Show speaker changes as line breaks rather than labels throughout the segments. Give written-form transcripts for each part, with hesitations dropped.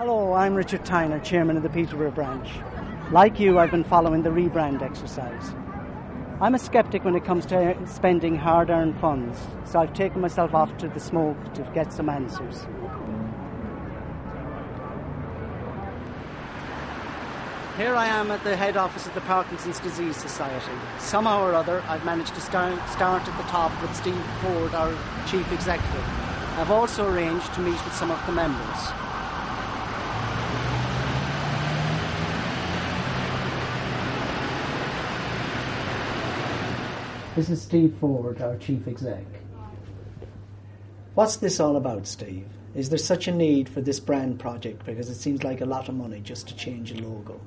Hello, I'm Richard Tyner, Chairman of the Peterborough Branch. Like you, I've been following the rebrand exercise. I'm a sceptic when it comes to spending hard-earned funds, so I've taken myself off to the smoke to get some answers. Here I am at the head office of the Parkinson's Disease Society. Somehow or other, I've managed to start at the top with Steve Ford, our Chief Executive. I've also arranged to meet with some of the members. This is Steve Ford, our Chief Exec. What's this all about, Steve? Is there such a need for this brand project? Because it seems like a lot of money just to change a logo.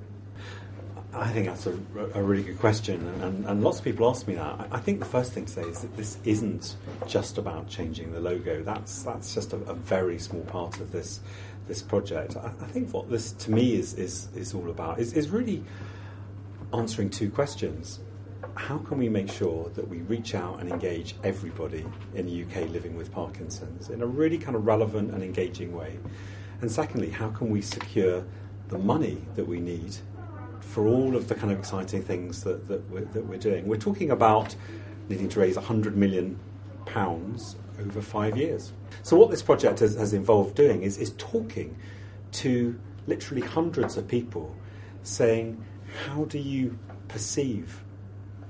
I think that's a really good question, and lots of people ask me that. I think the first thing to say is that this isn't just about changing the logo. That's just a very small part of this project. I think what this, to me, is all about is really answering two questions. How can we make sure that we reach out and engage everybody in the UK living with Parkinson's in a really kind of relevant and engaging way? And secondly, how can we secure the money that we need for all of the kind of exciting things that we're doing? We're talking about needing to raise £100 million over 5 years. So what this project has involved doing is talking to literally hundreds of people, saying, how do you perceive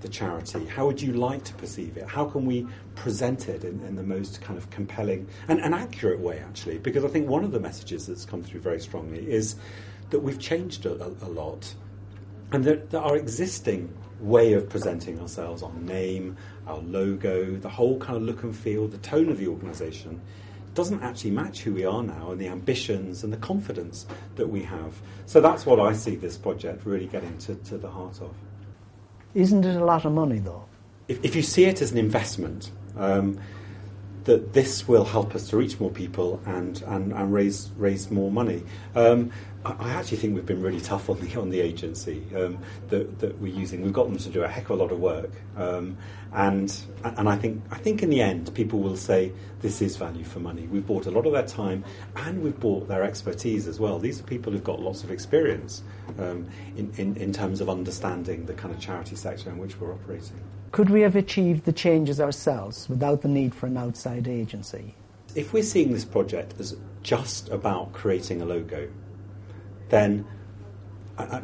the charity? How would you like to perceive it? How can we present it in the most kind of compelling and accurate way, actually? Because I think one of the messages that's come through very strongly is that we've changed a lot, and that our existing way of presenting ourselves, our name, our logo, the whole kind of look and feel, the tone of the organisation, doesn't actually match who we are now and the ambitions and the confidence that we have. So that's what I see this project really getting to the heart of.
Isn't it a lot of money, though?
If you see it as an investment, that this will help us to reach more people and raise more money. I actually think we've been really tough on the agency that we're using. We've got them to do a heck of a lot of work, and I think in the end people will say this is value for money. We've bought a lot of their time and we've bought their expertise as well. These are people who've got lots of experience in terms of understanding the kind of charity sector in which we're operating.
Could we have achieved the changes ourselves without the need for an outside agency?
If we're seeing this project as just about creating a logo, then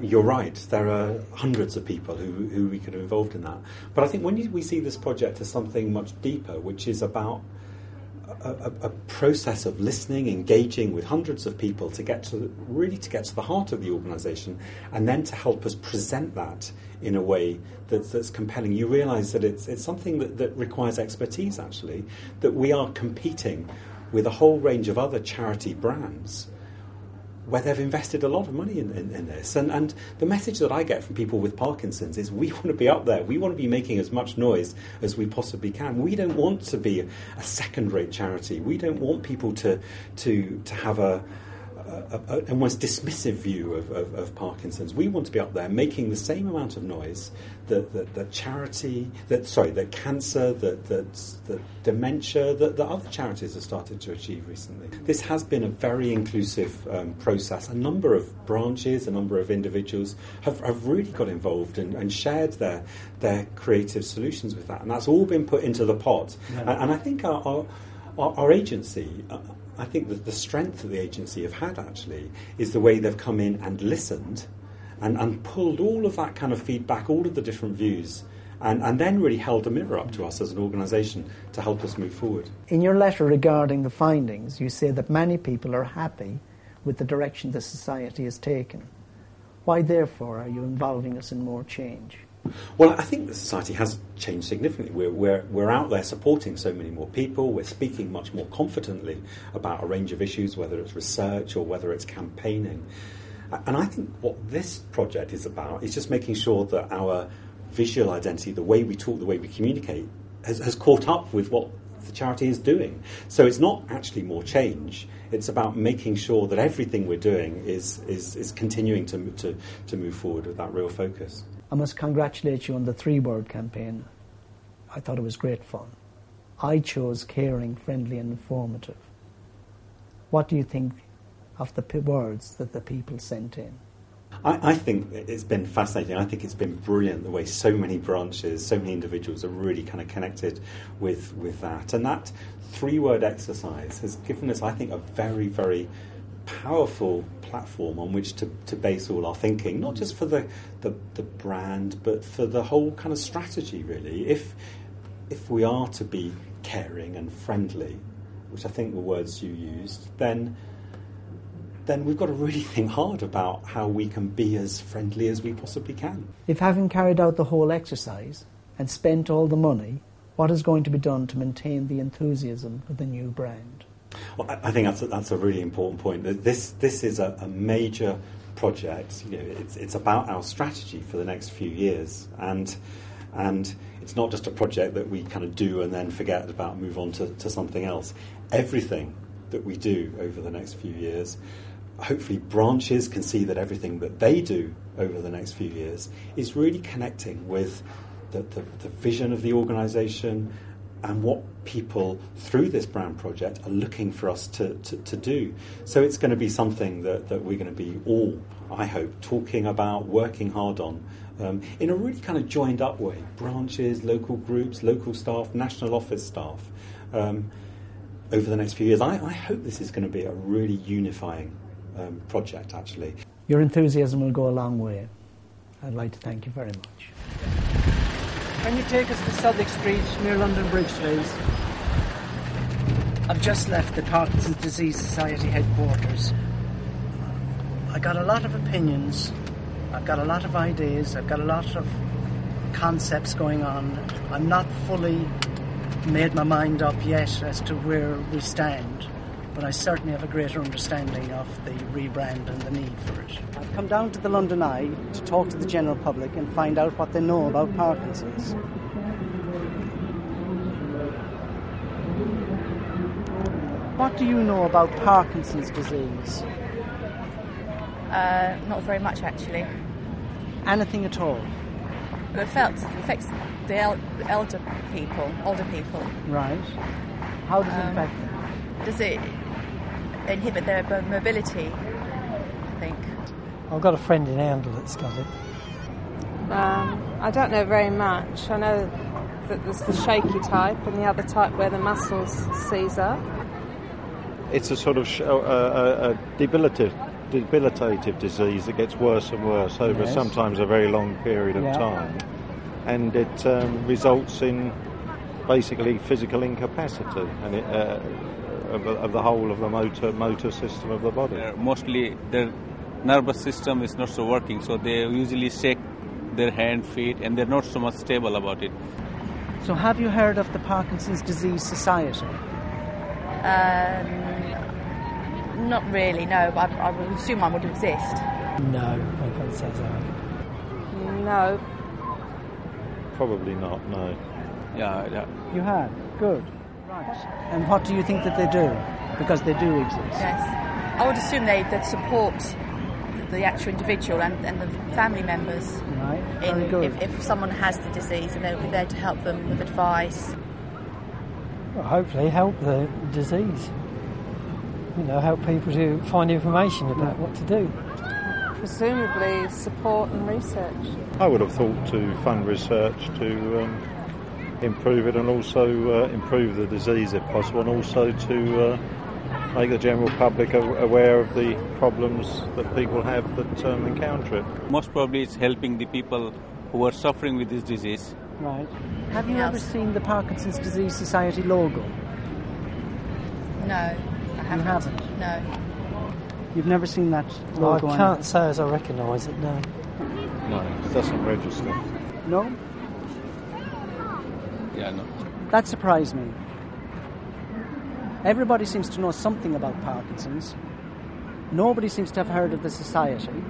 you're right, there are hundreds of people who we could have involved in that. But I think when we see this project as something much deeper, which is about a process of listening, engaging with hundreds of people to get to the heart of the organisation, and then to help us present that in a way that's compelling, you realise that it's something that requires expertise, actually, that we are competing with a whole range of other charity brands where they've invested a lot of money in this. And the message that I get from people with Parkinson's is we want to be up there. We want to be making as much noise as we possibly can. We don't want to be a second-rate charity. We don't want people to have a almost dismissive view of Parkinson's. We want to be up there making the same amount of noise that cancer, that dementia, that other charities have started to achieve recently. This has been a very inclusive process. A number of branches, a number of individuals have really got involved and shared their creative solutions with that, and that's all been put into the pot. Yeah. And I think our agency, I think that the strength that the agency have had, actually, is the way they've come in and listened and pulled all of that kind of feedback, all of the different views, and then really held a mirror up to us as an organisation to help us move forward.
In your letter regarding the findings, you say that many people are happy with the direction the society has taken. Why, therefore, are you involving us in more change?
Well, I think the society has changed significantly. We're out there supporting so many more people. We're speaking much more confidently about a range of issues, whether it's research or whether it's campaigning. And I think what this project is about is just making sure that our visual identity, the way we talk, the way we communicate, has caught up with what the charity is doing. So it's not actually more change. It's about making sure that everything we're doing is continuing to move forward with that real focus.
I must congratulate you on the 3-word campaign. I thought it was great fun. I chose caring, friendly and informative. What do you think
of the words that the people sent in.
I think it's been fascinating. I think it's been brilliant the way so many branches, so many individuals are really kind of connected with that. And that 3-word exercise has given us, I think, a very, very powerful platform on which to base all our thinking, not just for the brand, but for the whole kind of strategy, really. If we are to be caring and friendly, which I think were words you used, then we've got to really think hard about how we can be as friendly as we possibly can.
If having carried out the whole exercise and spent all the money, what is going to be done to maintain the enthusiasm for the new brand?
Well, I think that's a really important point. This is a major project. You know, it's about our strategy for the next few years, and it's not just a project that we kind of do and then forget about, move on to something else. Everything that we do over the next few years, hopefully branches can see that everything that they do over the next few years is really connecting with the vision of the organisation and what people through this brand project are looking for us to do. So it's going to be something that we're going to be all, I hope, talking about, working hard on, in a really kind of joined up way. Branches, local groups, local staff, national office staff, over the next few years. I hope this is going to be a really unifying project, actually.
Your enthusiasm will go a long way. I'd like to thank you very much.
Can you take us to Southwark Street near London Bridge, please? I've just left the Parkinson's Disease Society headquarters. I got a lot of opinions, I've got a lot of ideas, I've got a lot of concepts going on. I'm not fully made my mind up yet as to where we stand, but I certainly have a greater understanding of the rebrand and the need for it. I've come down to the London Eye to talk to the general public and find out what they know about Parkinson's. What do you know about Parkinson's disease?
Not very much, actually.
Anything at all?
It affects the older people.
Right. How does it affect them?
Does it inhibit their mobility, I think?
I've got a friend in Oundle that's got it.
I don't know very much. I know that there's the shaky type and the other type where the muscles seize up.
It's a sort of a debilitative disease that gets worse and worse over sometimes a very long period of time, and it results in basically physical incapacity and of the whole of the motor system of the body.
Mostly their nervous system is not so working, so they usually shake their hand, feet, and they're not so much stable about it.
So have you heard of the Parkinson's Disease Society?
Not really, no, but I would assume one would exist.
No, I can't say so.
No.
Probably not, no.
Yeah.
You have? Good. Right. And what do you think that they do? Because they do exist.
Yes. I would assume they'd support the actual individual and the family members.
Right. Very good.
If someone has the disease, and they'll be there to help them with advice.
Well, hopefully help the disease. You know, help people to find information about what to do.
Presumably support and research.
I would have thought to fund research to improve it and also improve the disease if possible, and also to make the general public aware of the problems that people have that encounter it.
Most probably it's helping the people who are suffering with this disease.
Right. Have you ever seen the Parkinson's Disease Society logo?
No, I haven't.
You haven't?
No.
You've never seen that logo?
I can't say as I recognise it, no.
No, it doesn't register.
No?
Yeah, no.
That surprised me. Everybody seems to know something about Parkinson's. Nobody seems to have heard of the society.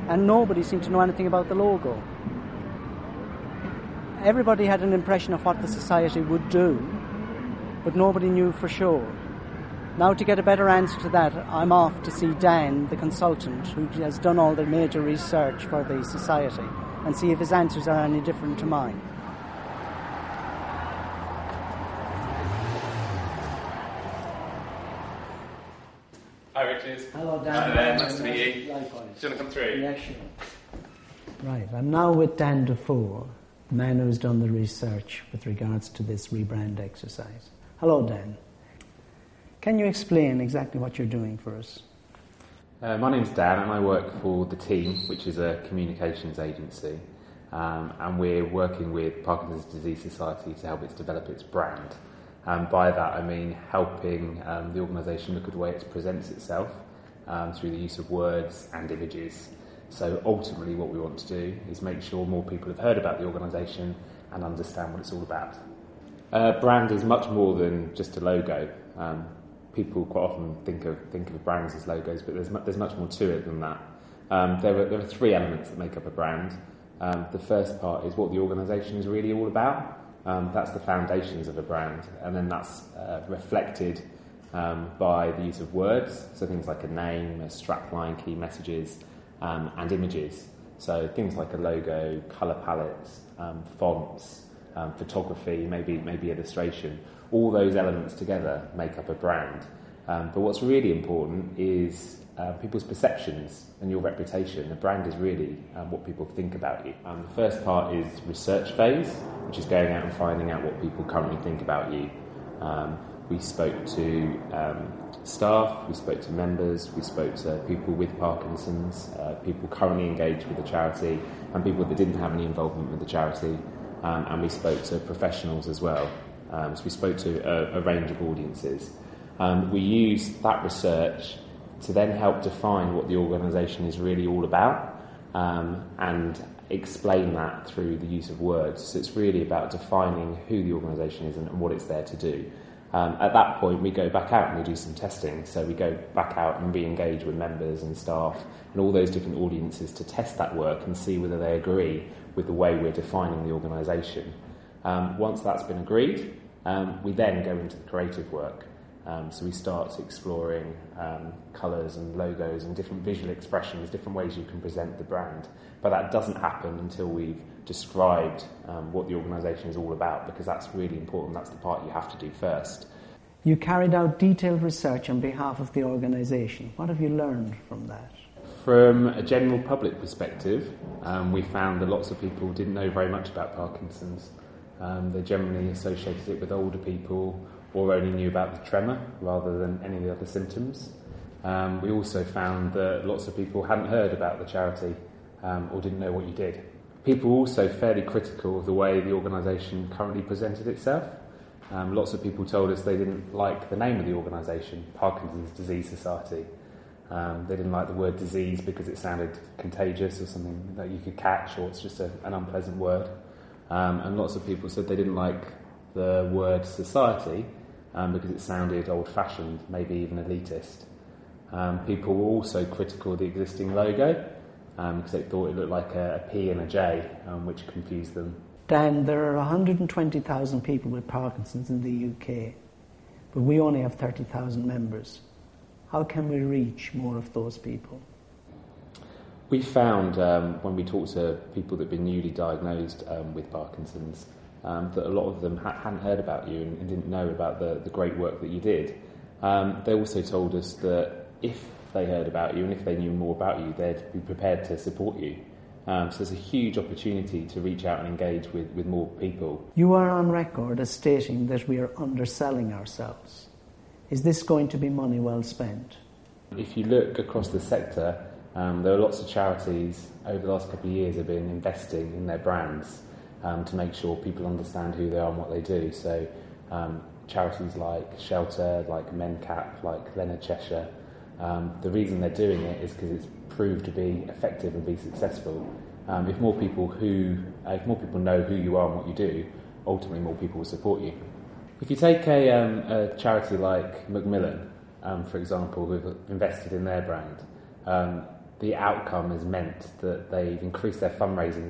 And nobody seemed to know anything about the logo. Everybody had an impression of what the society would do, but nobody knew for sure. Now, to get a better answer to that, I'm off to see Dan, the consultant, who has done all the major research for the society, and see if his answers are any different to mine.
I Hi, Richard.
Hello, Dan.
Nice to meet you.
Likewise.
Do you want to come through?
Yeah, sure. Right, I'm now with Dan Dufour, the man who's done the research with regards to this rebrand exercise. Hello, Dan. Can you explain exactly what you're doing for us?
My name's Dan and I work for The Team, which is a communications agency, and we're working with Parkinson's Disease Society to help it develop its brand. By that I mean helping the organisation look at the way it presents itself through the use of words and images. So ultimately what we want to do is make sure more people have heard about the organisation and understand what it's all about. Brand is much more than just a logo. People quite often think of brands as logos, but there's much more to it than that. There are three elements that make up a brand. The first part is what the organisation is really all about. That's the foundations of a brand, and then that's reflected by the use of words, so things like a name, a strapline, key messages, and images. So things like a logo, colour palettes, fonts, photography, maybe illustration. All those elements together make up a brand. But what's really important is people's perceptions and your reputation. The brand is really what people think about you. The first part is research phase, which is going out and finding out what people currently think about you. We spoke to staff, we spoke to members, we spoke to people with Parkinson's, people currently engaged with the charity, and people that didn't have any involvement with the charity, and we spoke to professionals as well. So we spoke to a range of audiences. We used that research to then help define what the organisation is really all about, and explain that through the use of words. So it's really about defining who the organisation is and what it's there to do. At that point, we go back out and we do some testing. So we go back out and re-engage with members and staff and all those different audiences to test that work and see whether they agree with the way we're defining the organisation. Once that's been agreed, we then go into the creative work. So we start exploring colours and logos and different visual expressions, different ways you can present the brand. But that doesn't happen until we've described what the organisation is all about, because that's really important. That's the part you have to do first.
You carried out detailed research on behalf of the organisation. What have you learned from that?
From a general public perspective, we found that lots of people didn't know very much about Parkinson's. They generally associated it with older people or only knew about the tremor rather than any of the other symptoms. We also found that lots of people hadn't heard about the charity or didn't know what you did. People were also fairly critical of the way the organisation currently presented itself. Lots of people told us they didn't like the name of the organisation, Parkinson's Disease Society. They didn't like the word disease because it sounded contagious or something that you could catch, or it's just an unpleasant word. And lots of people said they didn't like the word society because it sounded old-fashioned, maybe even elitist. People were also critical of the existing logo because they thought it looked like a P and a J, which confused them.
Dan, there are 120,000 people with Parkinson's in the UK, but we only have 30,000 members. How can we reach more of those people?
We found when we talked to people that have been newly diagnosed with Parkinson's that a lot of them hadn't heard about you and didn't know about the great work that you did. They also told us that if they heard about you and if they knew more about you, they'd be prepared to support you. So there's a huge opportunity to reach out and engage with more people. You
are on record as stating that we are underselling ourselves. Is this going to be money well spent?
If you look across the sector, there are lots of charities over the last couple of years have been investing in their brands to make sure people understand who they are and what they do. So charities like Shelter, like MenCap, like Leonard Cheshire, the reason they're doing it is because it's proved to be effective and be successful. If more people know who you are and what you do, ultimately more people will support you. If you take a charity like Macmillan, for example, who've invested in their brand, the outcome has meant that they've increased their fundraising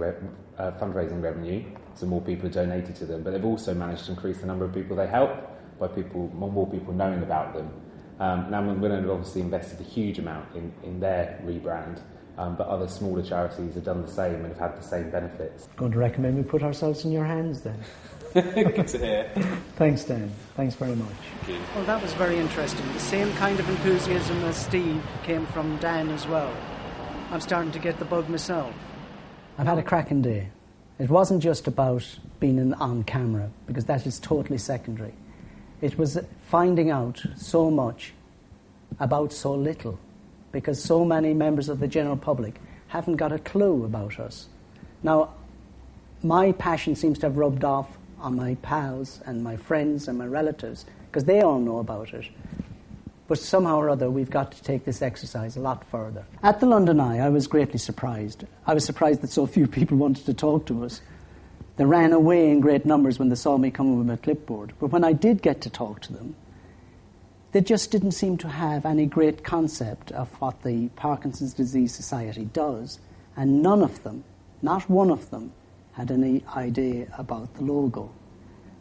revenue, so more people have donated to them, but they've also managed to increase the number of people they help by more people knowing about them. Now Macmillan have obviously invested a huge amount in their rebrand, but other smaller charities have done the same and have had the same benefits.
Going to recommend we put ourselves in your hands then?
Good to hear.
Thanks, Dan. Thanks very much.
Thank you.
Well, that was very interesting. The same kind of enthusiasm as Steve came from Dan as well. I'm starting to get the bug myself.
I've had a cracking day. It wasn't just about being on camera, because that is totally secondary. It was finding out so much about so little, because so many members of the general public haven't got a clue about us. Now, my passion seems to have rubbed off on my pals and my friends and my relatives, because they all know about it. But somehow or other, we've got to take this exercise a lot further. At the London Eye, I was greatly surprised. I was surprised that so few people wanted to talk to us. They ran away in great numbers when they saw me come with my clipboard. But when I did get to talk to them, they just didn't seem to have any great concept of what the Parkinson's Disease Society does. And none of them, not one of them, had any idea about the logo.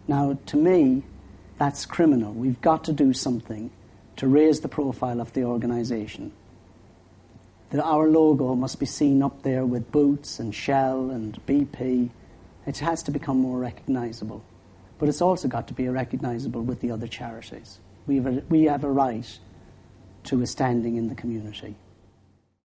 Now, to me, that's criminal. We've got to do something to raise the profile of the organisation. Our logo must be seen up there with Boots and Shell and BP. It has to become more recognisable. But it's also got to be recognisable with the other charities. We have a right to a standing in the community.